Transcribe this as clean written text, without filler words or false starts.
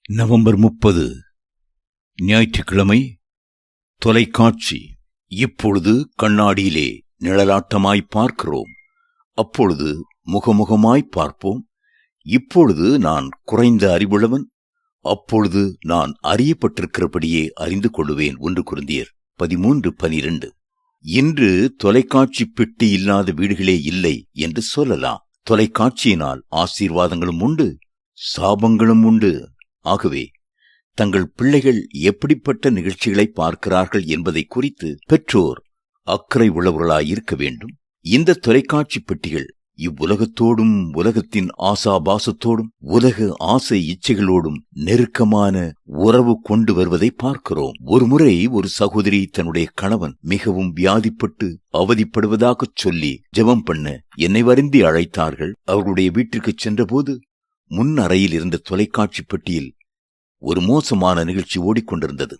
November 30 ஞாயிற்றுக்கிழமை. தொலைக்காட்சி. இப்பொழுது கண்ணாடியிலே நிழலாட்டமாய் பார்க்கிறோம், அப்பொழுது முகமுகமாய் பார்ப்போம். இப்பொழுது நான் குறைந்த அறிவுள்ளவன், அப்பொழுது நான் அறியப்பட்டிருக்கிறபடியே அறிந்து கொள்ளுவேன். 1 கொரிந்தியர் 13:12. இன்று தொலைக்காட்சி பெட்டி இல்லாத வீடுகளே இல்லை என்று சொல்லலாம். தொலைக்காட்சியினால் ஆசீர்வாதங்களும் உண்டு, சாபங்களும் உண்டு. ஆகவே தங்கள் பிள்ளைகள் எப்படிப்பட்ட நிகழ்ச்சிகளை பார்க்கிறார்கள் என்பதை குறித்து பெற்றோர் அக்கறை உள்ளவர்களாயிருக்க வேண்டும். இந்த தொலைக்காட்சி பெட்டிகள் இவ்வுலகத்தோடும் உலகத்தின் ஆசாபாசத்தோடும் உலக ஆசை இச்சைகளோடும் நெருக்கமான உறவு கொண்டு வருவதை பார்க்கிறோம். ஒருமுறை ஒரு சகோதரி தன்னுடைய கணவன் மிகவும் வியாதிப்பட்டு அவதிப்படுவதாகச் சொல்லி ஜெபம் பண்ண என்னை வருந்தி அழைத்தார்கள். அவர்களுடைய வீட்டிற்கு சென்றபோது முன் அறையில் இருந்த தொலைக்காட்சி பெட்டியில் ஒரு மோசமான நிகழ்ச்சி ஓடிக்கொண்டிருந்தது.